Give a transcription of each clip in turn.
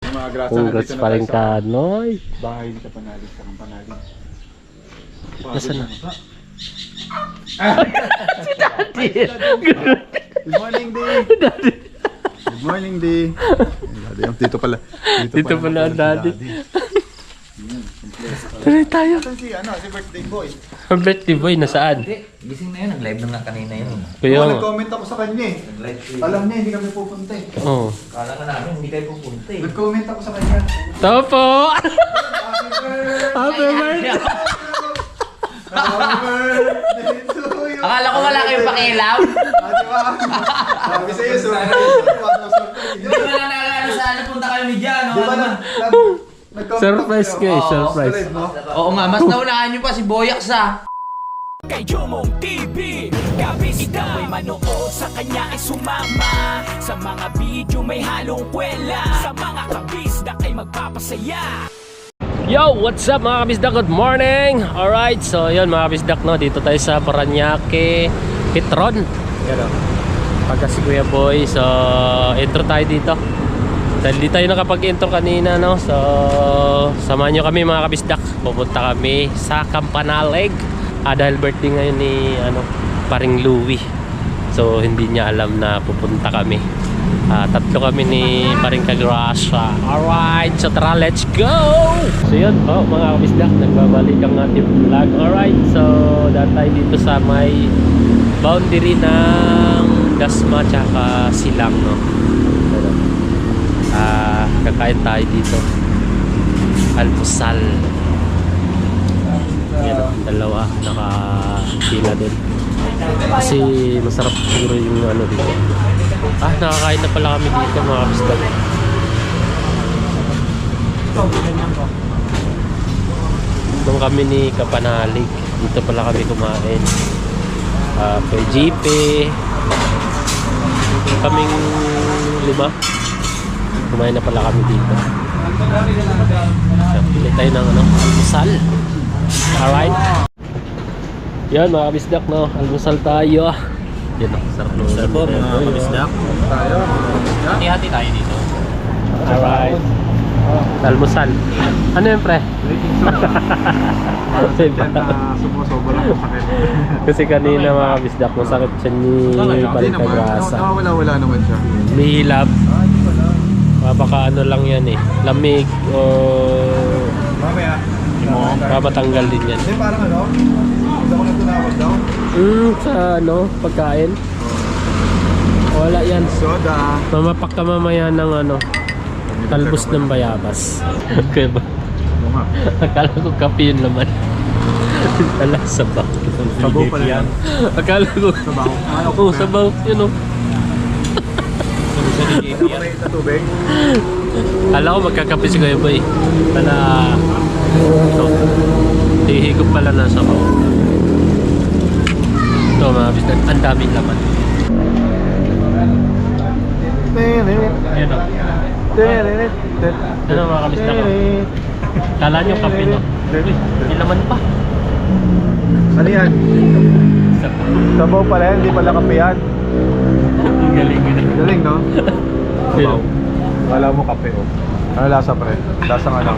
mga grasa Congrats pa rin ka, Noy. Bahay ni Kapanalig sa Kapanalig. Nasaan na? Good morning, D. Good morning, D. Dito pala. Dito pala ang daddy. Tuloy tayo. Si birthday boy. Ang birthday boy, nasaan? Gising na yun, nag-live na nga kanina yun. Kaya nga. Nag-comment ako sa kanya eh. Alam niya, hindi kami pupunta eh. Oo. Kala nga namin, hindi kayo pupunta eh. Nag-comment ako sa kanya. Tama po! Happy birthday! Happy birthday to you! Akala ko wala kayong pakialam. Diba? Sabi sa'yo, Hindi ko na naalala sa punta kayo ni Jan. Di ba Surprise kayo, surprise. Oo nga, mas naunahan nyo pa si Boyax ah. Kay Jomong TV, kabisita may manood, sa kanya ay sumama. Sa mga video may halong kwela, sa mga kabisda ay magpapasaya. Yo, what's up mga kabisdak? Good morning! Alright, so yun mga kabisdak, no? Dito tayo sa Paranaque, Petron. Yan o. Pagka si Kuya Boy, so intro tayo dito. Dahil di tayo nakapag-intro kanina, no? So samahan nyo kami mga kabisdak. Pupunta kami sa Campanalig. Dahil birthday ngayon ni paring Louie. So hindi niya alam na pupunta kami. Tatlo kami ni paring Kagrasa. Alright, so tara, let's go! So yun po mga kabisdak, nagbabalik ang ating vlog. Alright, so dahil tayo dito sa may boundary ng Dasma tsaka Silang, no? Kakain tayo dito. Almusal. Yan, dalawa nakapila din. Kasi masarap siguro yung dito. Nakakain na pala kami dito mga kabisdak. Doon kami ni Kapanalig. Dito pala kami kumain. Kay JP. Kaming 5. Kumain na pala kami dito. Pili tayo ng almusal. Alright. Yan mga kabisdak, no? Almusal tayo. Yan o, sarap ng almusal po mga kabisdak. Hati-hati tayo dito. Alright. Almusal. Ano yun, pre? Sumusobra lang sa sakit. Kasi kanina mga kabisdak, masakit siya ni Palitagrasa. Wala naman siya. May hilap. Baka lang yan eh. Lamig o Mamaya. matanggal din yan. Hindi parang hindi ako natunawag daw. Sa pagkain. Wala yan. Soda. Mamapak ka mamaya ng talbos ng bayabas. Kaya ba? Akala ko kape yun naman. Ala, sabaw. Sabaw pala yan. Akala ko Sabaw. Oo, sabaw. Yun o. Na tubig. Kala ko magkakape si Kuya Boy. Pala hihigop pala na sabaw. Ito mga bisdan, ang daming laman. Yan o. Ano mga kabisdan ko? Kala nyo kape, no? Uy, may laman pa. Ano yan? Sabaw pala yan, hindi pala kape yan. Ang galing yun. Galing, no? Sabaw. Wala mo kape, oh. Ano lasa, pre? Lasang ano?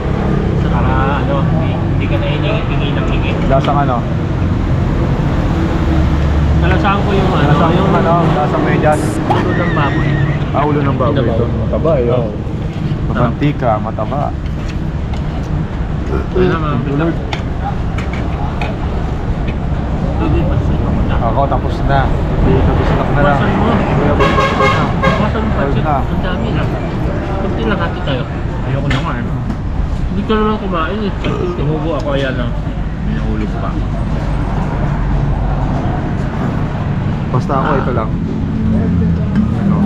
Para hindi ka na hiningi ng hingi. Lasang ano? Nalasahan ko yung Lasang medyas. ulo ng baboy. Ulo ng baboy Ito. ito. Mataba, yun. Mamantika, mataba. Ano mga bisdak? Ako, tapos na. Hindi, tapos na lang. Bawasan mo. Kuya, tapos na. Bawasan mo pansit. na. Ang dami na. Kunti lang hati tayo. Ayoko na nga eh. Hindi ka naman kumain eh. Tumubo ako yan ah. Minahulog pa. Basta ako, ito lang. Ano?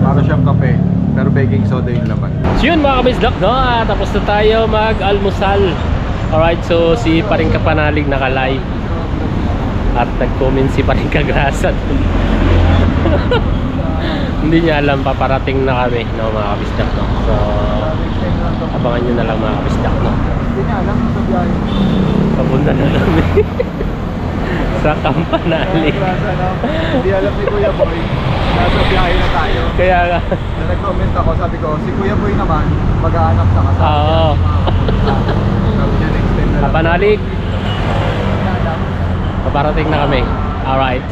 Para siyang kape, pero baking soda yung laman. So yun mga kabisdak, no? Tapos na tayo mag-almusal. Alright, so si paring Kapanalig naka-live. At nag-comment si paring Kagrasa. Hindi niya alam, paparating na kami, no, mga kabisdak, no? So abangan nyo na lang mga kabisdak, no? Hindi niya alam sa biyahe. Papunta na kami sa Sa Campanali. Hindi alam ni Kuya Boy. Nasa biyahe na tayo. Kaya nga. Na nag-comment ako, sabi ko, si Kuya Boy naman, mag-aanap sa kasama. Oo. Sabi niya, next time na lang. Campanali. Paparating na kami. Alright.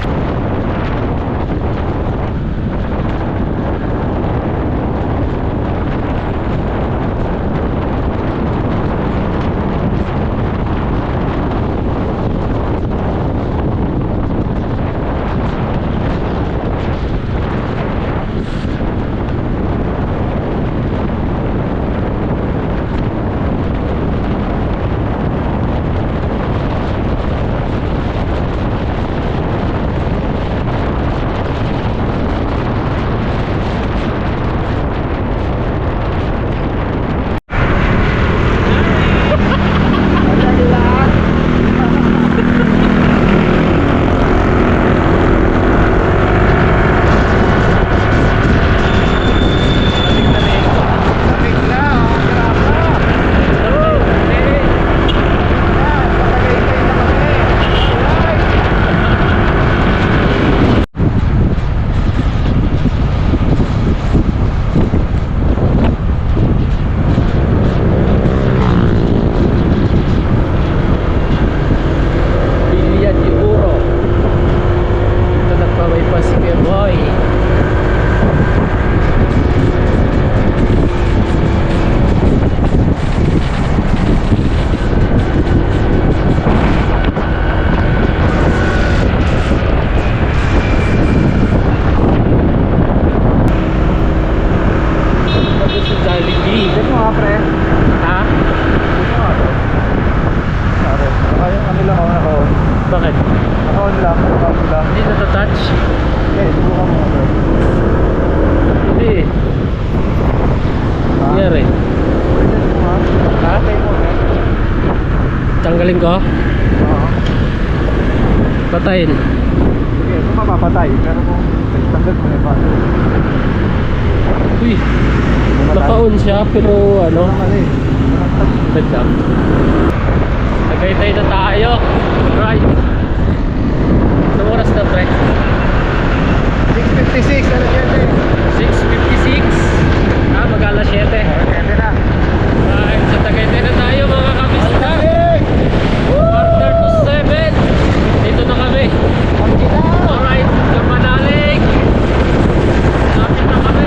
Tanggalin ko? Oo. Patayin. Sige, ito mapapatay. Pero kung tanggal mo na ba? Uy, naka-on siya pero ano? Wait lang. Tagaytay na tayo. Right. Anong oras na pre? 6:56, ano yan eh? 6:56. Mag-alas 7. Pwede na. Right, sa Tagaytay na tayo mga kabisita. Quarter to 7. Dito na kami. Alright, Campanali. Lapit na kami.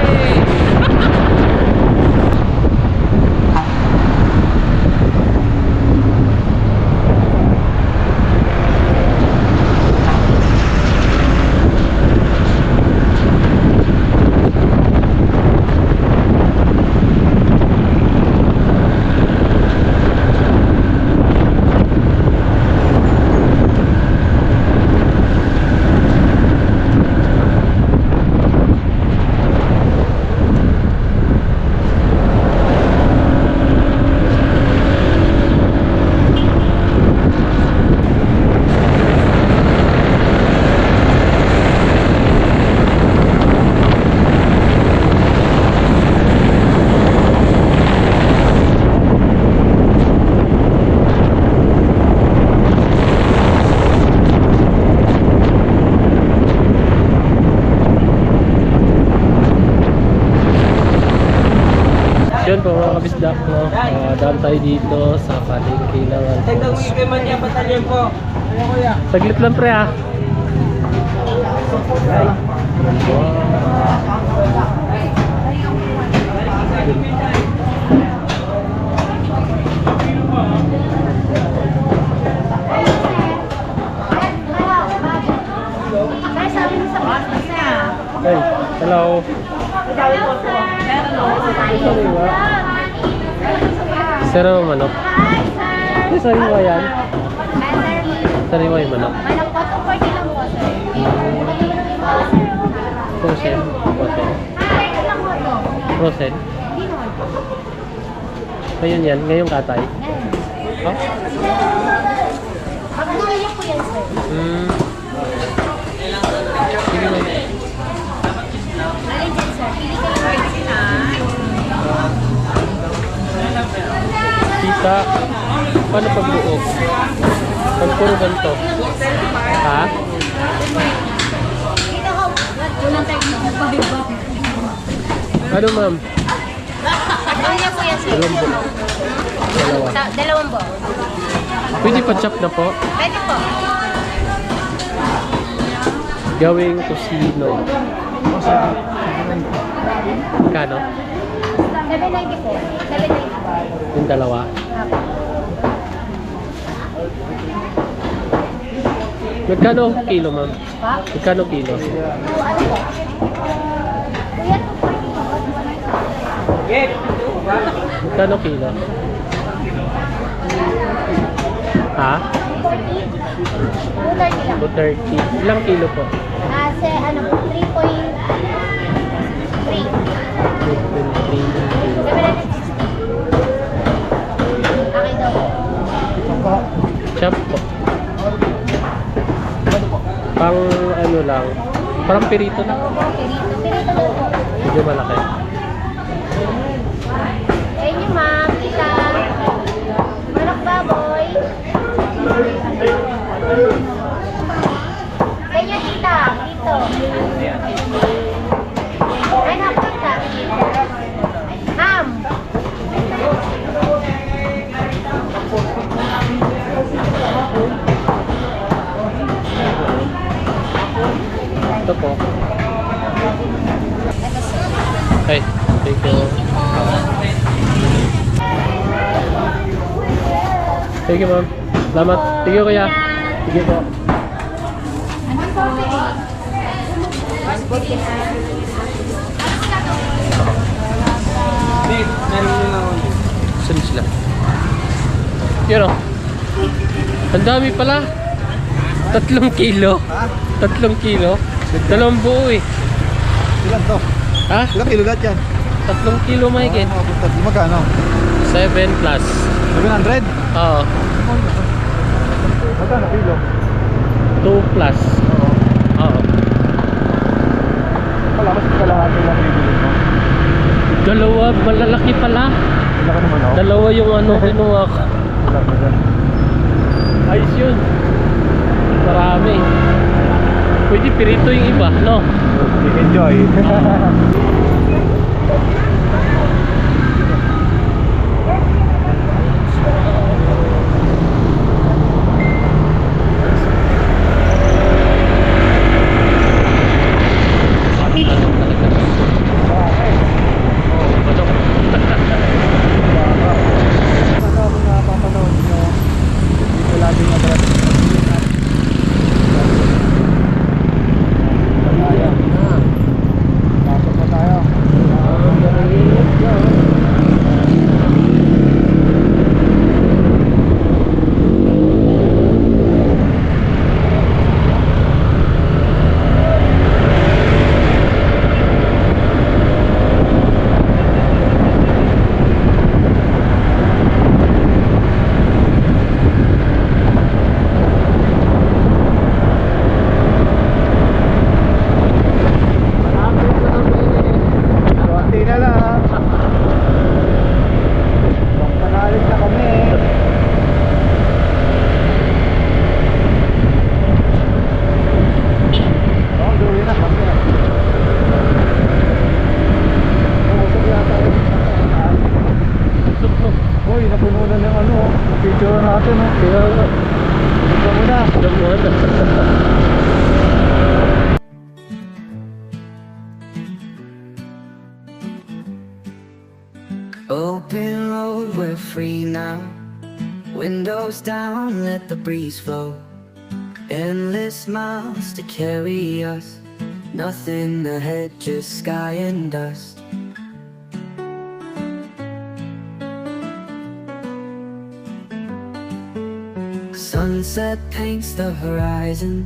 Yun po mga kabisdak, no? Daan tayo dito sa palengke ng Alphonse. Saglit lang pre ha. Hey, hello. Sariwa manok. Hindi, sariwa yan. Sariwa yung manok. Manok po, 240 lang po, sir. Frozen. Frozen. Ito lang po to. Frozen. Hindi naman po. Ngayon yan, ngayong katay. Oh? Pagduriya po yan, sir. Sige na. Alin dyan, sir? Pili ka lang Kita. Paano pag buo? Pag puro ganito. Ha? Ha? Dito ko. Walang techno. Iba-iba. Ano ma'am? Ano niya po yan, sir? Dalawa. Dalawang bo. Pwede pa chop na po. Pwede po. Gawing kusino. Kano? 790 po. 790. Yung dalawa. Magkano kilo ma'am? Pa? Magkano kilo? Ano po? Kuya, 240. Magkano kilo? Ha? 230 lang. 230. Ilang kilo po? Kasi ano po, 3.3. 230 kilo. 760. Okay daw po. Chop po. Pang ano lang. Parang pirito na. Pirito. Pirito daw po. Medyo malaki. Thank you, ma'am. Tita. Manok baboy. Thank you, tita. Dito. Ay, nakita. Ma'am. Ito po. Okay. Thank you. Thank you ma'am. Salamat. Thank you kuya. Thank you po. Anong coffee? Saan sila? Yun o. Ang dami pala. 3 kilo. 3 kilo. 2 buo eh. Ilan to? Ha? Ilang kilo lahat yan? 3 kilo mahigit. Magkano? 7 plus. 700? Oo. Magkano kilo? 2 plus. Oo. Wala, mas kalahati lang bibili mo. Dalawa. Malalaki pala. Wala ka naman ako. Dalawa yung ano kinuha ko. Wala ka dyan. Ayos yun. Marami. Pwede pirito yung iba, no? Enjoy. Konti na lang. Panalig na kami. Oh, gawin na kami. Usap yata yun. Uy, napuno na ng ano. Picture natin. Kaya ito muna. Ito muna. Open road, we're free now. Windows down, let the breeze flow. Endless miles to carry us. Nothing ahead, just sky and dust. Sunset paints the horizon.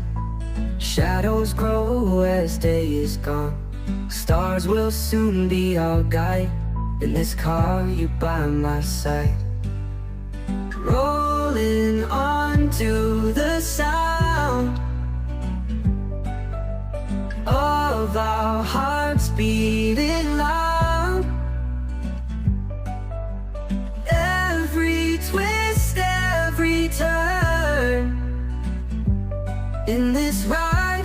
Shadows grow as day is gone. Stars will soon be our guide. In this car, you by my side. Rolling on to the sound of our hearts beating loud. Every twist, every turn in this ride,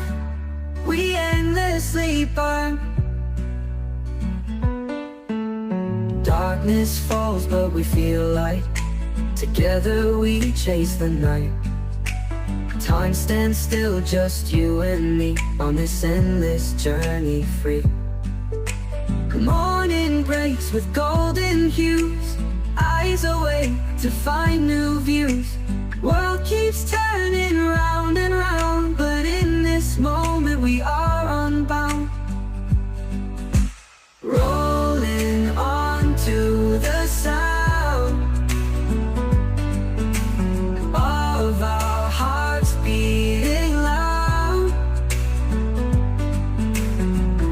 we endlessly burn. Darkness falls, but we feel light. Together we chase the night. Time stands still, just you and me on this endless journey free. Morning breaks with golden hues, eyes awake to find new views. World keeps turning round and round, but in this moment we are unbound. Rolling on to the sound of our hearts beating loud.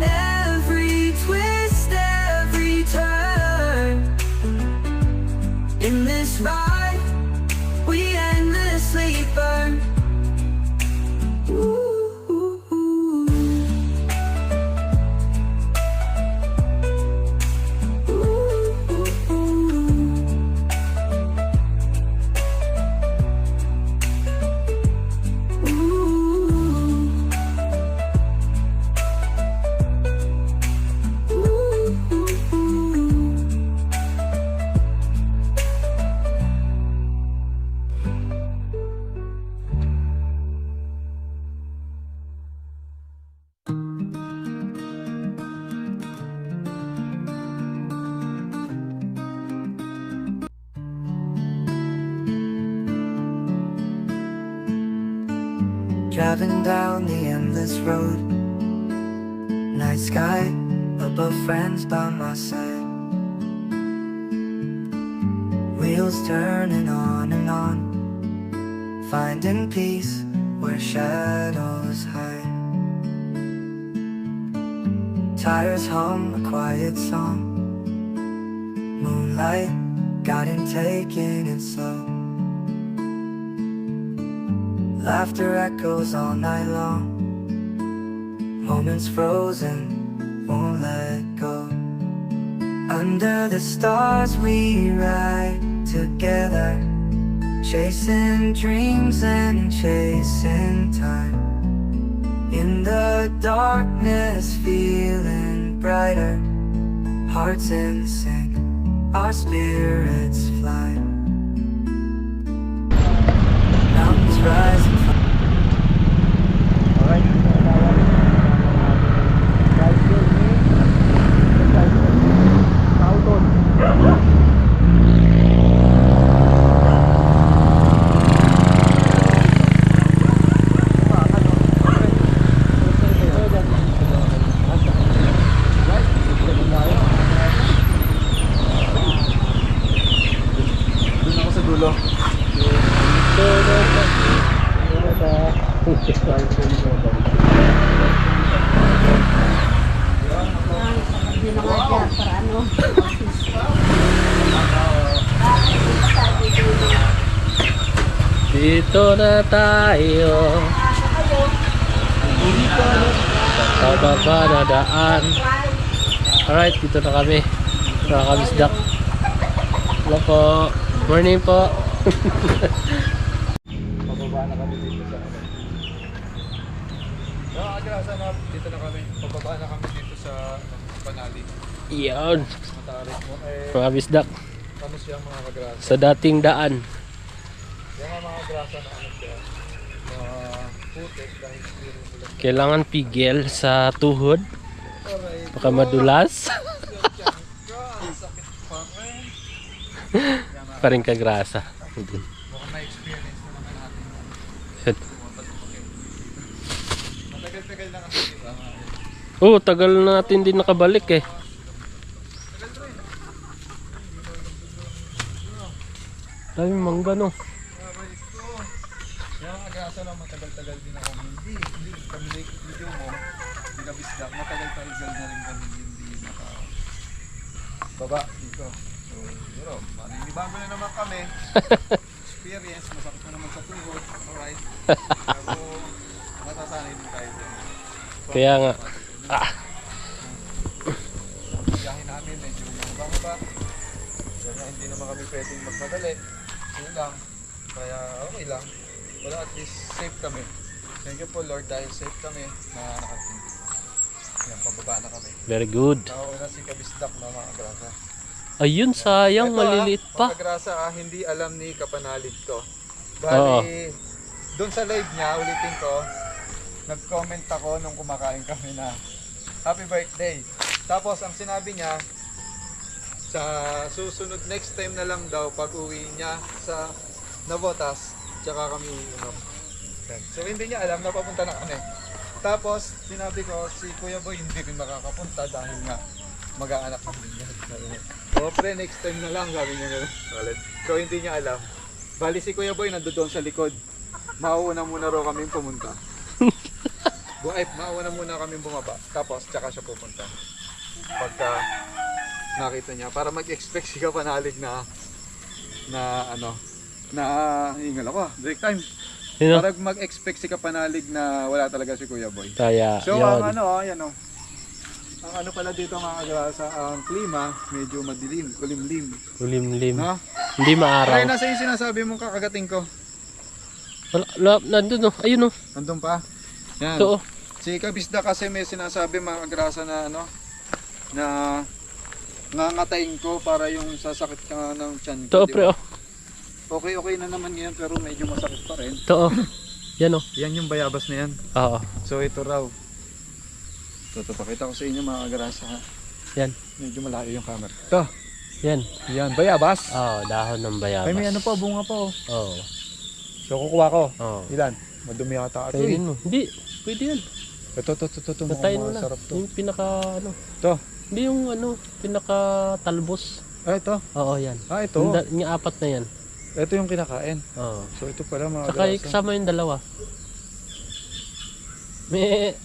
Every twist, every turn in this ride, we endlessly burn. Ooh. Driving down the endless road, night sky above, friends by my side. Wheels turning on and on, finding peace where shadows hide. Tires hum a quiet song, moonlight got him taking it slow. Laughter echoes all night long, moments frozen, won't let go. Under the stars we ride together, chasing dreams and chasing time. In the darkness feeling brighter, hearts in sync, our spirits fly. Mountains rise and Alright. Doon ako sa dulo. Dito na tayo sa baba na daan. Alright, dito na kami. Mga kabisdak. Hello po. Morning po. Pababa na kami dito sa dito na kami. Pababa na kami dito sa Panali. Iyon. Matarik mo. Mga kabisdak. Ano siya mga kagrasa? Sa dating daan. Yan ang mga grasa na ano siya. Mga putik dahil siguro nila. Kailangan pigil sa tuhod. Baka madulas. Sakit pa rin. Paring kagrasa. Mukhang may experience naman natin. Matagal-tagal na kasi diba? Oh, tagal na natin din nakabalik eh. Dami mangga no. Yan ang agrasa lang, matagal-tagal din ako. Hindi kami video mo. Hindi ka bisdak. Matagal-tagal na rin kami hindi baba dito. So, yun, maninibago na naman kami. Experience, masakit na naman sa tuhod. Alright. Pero, matasanay din tayo dun. So, Kaya nga. biyahin namin, medyo mababa. Kaya hindi naman kami pwedeng magmadali. Yun lang. Kaya okay lang. Wala, at least safe kami. Thank you po Lord dahil safe kami na nakating. Yan, pababa na kami. Very good. Nakauna si Kabisdak na mga grasa. Ayun, sayang, maliliit pa. Mga grasa hindi alam ni Kapanalig to. Oo. Bali, doon sa live niya, ulitin ko, nag-comment ako nung kumakain kami na happy birthday. Tapos ang sinabi niya, sa susunod next time na lang daw pag uwi niya sa Navotas, tsaka kami uminom. So hindi niya alam na papunta na kami. Tapos sinabi ko si Kuya Boy hindi rin makakapunta dahil nga mag-aanak kami niya. So pre next time na lang sabi niya gano'n. So hindi niya alam. Bali si Kuya Boy nandoon sa likod. Mauuna muna raw kami pumunta. Mauuna muna kami bumaba. Tapos tsaka siya pupunta. Pagka nakita niya para mag-expect si Kapanalig na hingal ako, break time. Sino? Para mag-expect si Kapanalig na wala talaga si Kuya Boy. Kaya, So yun. ang ano pala dito mga grasa, ang klima medyo madilim, kulimlim. Kulimlim. No? Hindi maaraw. Kaya nasa yung sinasabi mong kakagating ko. Wala, nandun, oh. Ayun, oh. Nandun pa. Yan. Ito, oh. Si Kabisda kasi may sinasabi mga grasa na na ngangatayin ko para yung sasakit ka ng tiyan ko. Ito, di pre, ba? oh. Okay na naman ngayon pero medyo masakit pa rin. Ito, oh. Yan, oh. Yan yung bayabas na yan. Oo. So ito raw. Ito, pakita ko sa inyo mga grasa. Yan. Medyo malayo yung camera. Ito. Yan. Yan, bayabas. Oo, dahon ng bayabas. Ay, may ano pa, bunga pa oh. Oo. So kukuha ko. Oo. Ilan? Madumi yata ito eh. Kainin mo. Hindi, pwede yan. Ito. Tatayin mo Mukhang na. sarap to. Yung pinaka, ano. Ito. Hindi yung, ano, pinaka talbos. Ah, ito. Oo, yan. Ah, ito. Yung apat na yan. Ito yung kinakain. Oo. So ito pala mga Saka grasa. kasama yung dalawa. May,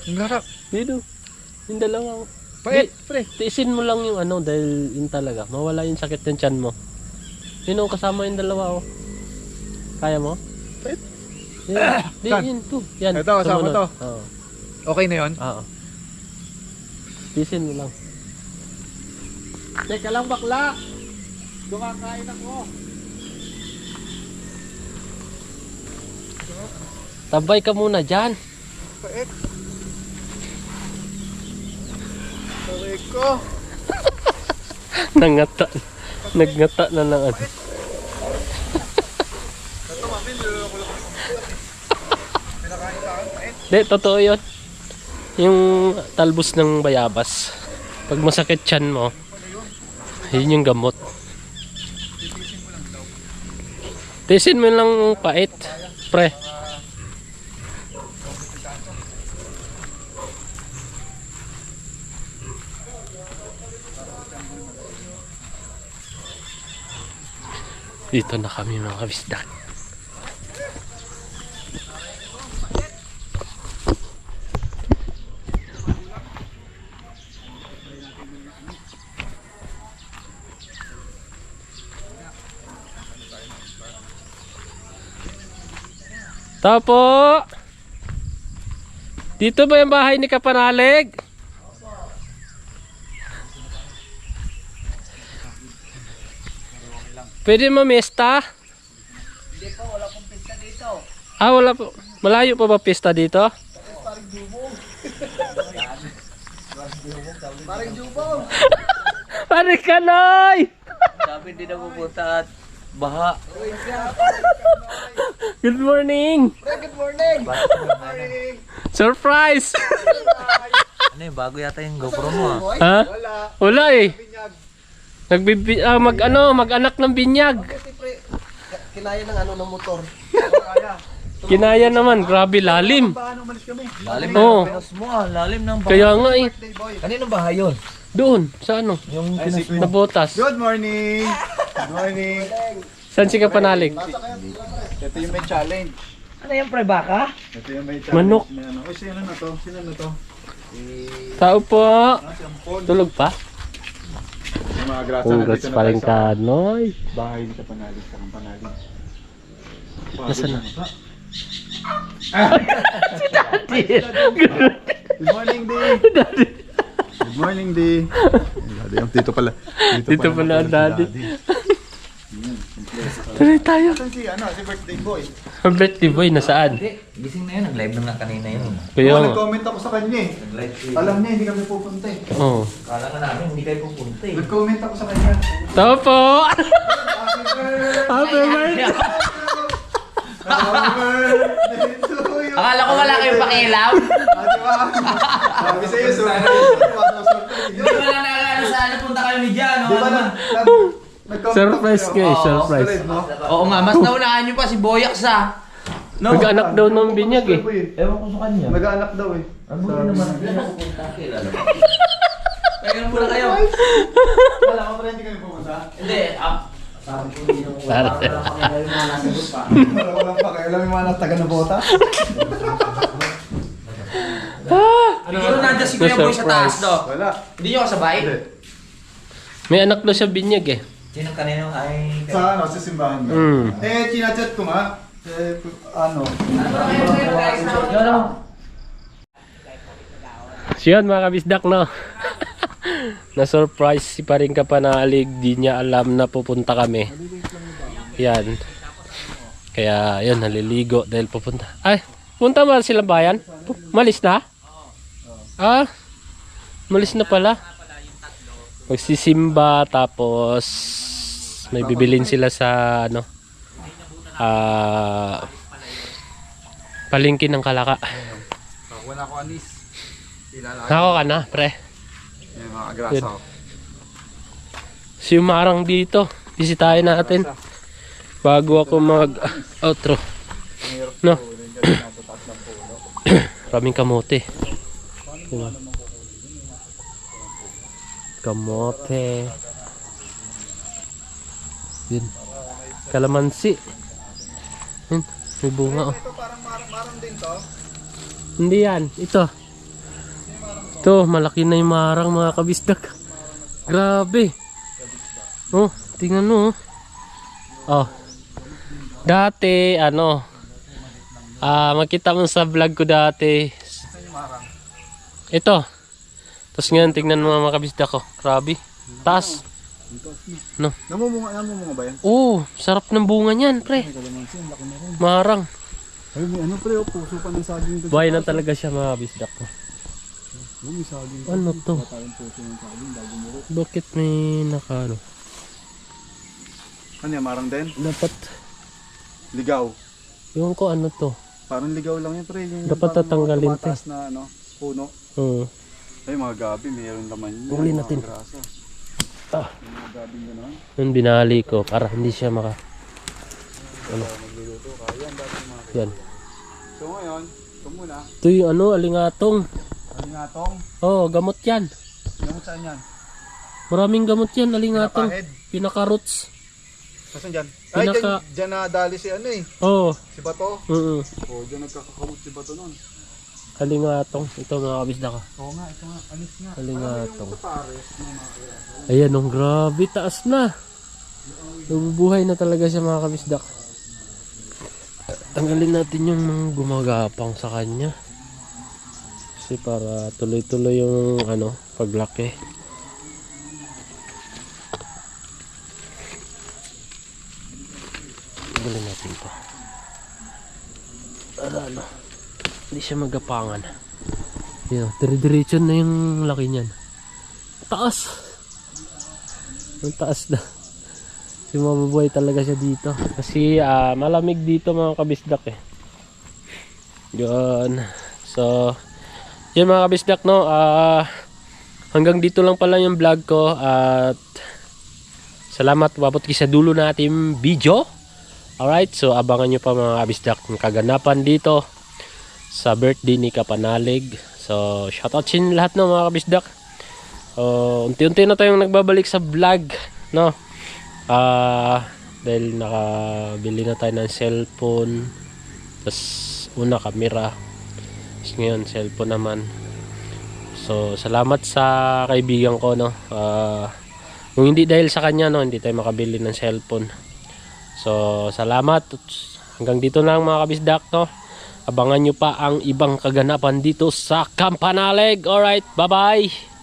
Ang larap. dito. Yung dalawa. Pait, Di, pre. Tiisin mo lang yung ano dahil yun talaga. Mawala yung sakit ng tiyan mo. Yun oh, kasama yung dalawa oh. Kaya mo? Pait. Yan. Di, Saan? yun to. Yan. Ito, kasama sumunod. to. Oo. Okay na yun? Oo. Tiisin mo lang. Teka lang bakla. Dumakain ako. Tabay ka muna dyan. Pait. Sorry ko. Nangata. Nagngata na ng ano. Ito mami, niloloko lang ako. Pinakain sa akin, pait. Hindi, totoo yun. Yung talbos ng bayabas. Pag masakit tiyan mo, yun yung gamot. Tisin mo lang pait, pre. Dito na kami mga kabisdak. Tapo! Dito ba yung bahay ni Kapanalig? Pwede mamesta? Hindi po, wala pong pista dito. Ah, wala po. Malayo pa ba pista dito? Parang jubong. Pare Kanoy! Sabi hindi na pupunta at baha. Good morning! Good morning. Surprise! Ano yung bago yata yung GoPro mo ah. Ha? Wala. Wala eh. Mag-anak ng binyag. Kinaya ng ano ng motor. Kinaya naman, grabe lalim. Paano umalis kami? Lalim Oo. ng pinos mo ah. Lalim ng baha. Kaya nga eh. Kaninong bahay yun? Doon, sa ano? Yung Nabotas. Good morning. Good morning. Saan si Kapanalig? Ito yung may challenge. Ano yung pre baka? Ito yung may challenge. Manok. Na ano. Uy, sino na to? Sino na to? Tao po. Si Ampon. Tulog pa? Yung mga grasa Congrats pa rin Kanoy. bahay ni Kapanalig sa Kapanalig. Nasaan na? Good morning, Di. Good morning, Di. Dito pala. Dito pala ang daddy. Tuloy tayo. Saan si birthday boy? Ang birthday boy, nasaan? Hindi, gising na yun. Nag-live na nga kanina yun. Kaya nga. Nag-comment ako sa kanya eh. Nag-live siya. Alam niya, hindi kami pupunta eh. Oo. Kala nga namin, hindi kayo pupunta eh. Nag-comment ako sa kanya. Tama po! Happy birthday! Happy birthday to you! Akala ko wala kayong pakialam. Di ba? Sabi sa'yo, Hindi ko lang nakakala sa ano punta kayo ni Jan. Di ba nag-comment Surprise ako kayo, sa'yo? surprise. Solid, no? Oo nga, mas naunahan nyo pa si Boyak sa... No? Mag-anak daw ng binyag eh. Ewan ko sa kanya. Nag-aanak daw eh. Ang buti naman, hindi na pupunta. Kilala mo. Kaya muna kayo. Wala ka pala, hindi kami pumunta. Hindi, sabi ko hindi nung wala pa kami kayo mga nasagot pa. Walang pa kayo. Alam mo yung mga taga na bota? Siguro nandiyan si Kuya Boy sa taas do. Wala. Hindi nyo kasabay? Hindi. May anak daw siya binyag eh. Sino kanino ay... Sa ano, sa simbahan ba? Chinachat ko nga. Ano? So yun mga kabisdak no. Na-surprise si Paring Kapanalig. Di niya alam na pupunta kami. Yan. Kaya yun, naliligo dahil pupunta. Ay, punta ba silang bayan? Malis na? Ah, malis na pala. Magsisimba tapos may bibilin sila sa ano palengke ng Kalaka. Wala ko anis. Ilala. Nako ka na, pre. Yung mga agrasa ko. Si Marang dito. Bisitahin natin. Bago ako mag-outro. No? Maraming kamote. Diba? Kamote. Yun. Kalamansi. Yun. May bunga oh. Ito parang marang din to. Hindi yan. Ito. Ito. Malaki na yung marang mga kabisdak. Grabe. Oh. Tingnan mo oh. Oh. Dati ano. Makita mo sa vlog ko dati. Ito. Tapos ngayon tingnan mo mga kabisdak ko. Grabe. Taas. No. Namumunga ba yan? Oh, sarap ng bunga niyan, pre. Marang. Ay, may ano pre, puso pa ng saging. Buhay na talaga siya mga kabisdak ko. May saging. Ano to? Bakit may ano? Ano yan, marang din? Dapat, Ligaw. yung ko ano to? Parang ligaw lang yan pre. Yung Dapat parang tatanggalin mga tumataas na ano, puno. Oo. Ay, mga gabi, mayroon naman yun. Huli Mga natin. grasa. Ah. Mga gabi gano'n. Yun binali ko para hindi siya maka... Ano? Magluluto ka. Yan, dati mga Yan. So ngayon, ito muna. Ito yung ano, alingatong. Ano nga tong? Oh, gamot yan. Gamot saan yan? Maraming gamot yan, alingatong. Pinapahid. Pinaka-roots. Saan dyan? Ay, Pinaka- dyan nadali si ano eh. Oh. Si Bato. Oo. Oh, dyan nagkakakamot si Bato nun. Alingatong. Ito mga kabisdak ko. Oo nga, ito nga. Anis nga. Alingatong. Sa pares. Mga Ayan, ang grabe, taas na. Nabubuhay na talaga siya mga kabisdak. Tanggalin natin yung mga gumagapang sa kanya. Kasi para tuloy-tuloy yung ano, paglaki. Tanggalin natin ito. Para ano, hindi siya magapangan. Yun, dire-diretso na yung laki niyan. Taas! Ang taas na. Kasi mabubuhay talaga siya dito. Kasi malamig dito mga kabisdak eh. Yun. So, yun mga kabisdak no. Hanggang dito lang pala yung vlog ko. At salamat wabot kayo sa dulo na ating video. Alright, so abangan nyo pa mga kabisdak ng kaganapan dito sa birthday ni Kapanalig. So, shoutout sa inyo lahat no mga kabisdak. Unti-unti na tayong nagbabalik sa vlog, no? Dahil nakabili na tayo ng cellphone, tapos una camera, tapos ngayon cellphone naman. So salamat sa kaibigan ko, no? Kung hindi dahil sa kanya, no, hindi tayo makabili ng cellphone. So salamat. Hanggang dito lang mga kabisdak, no? Abangan nyo pa ang ibang kaganapan dito sa Kapanalig. Alright, bye bye.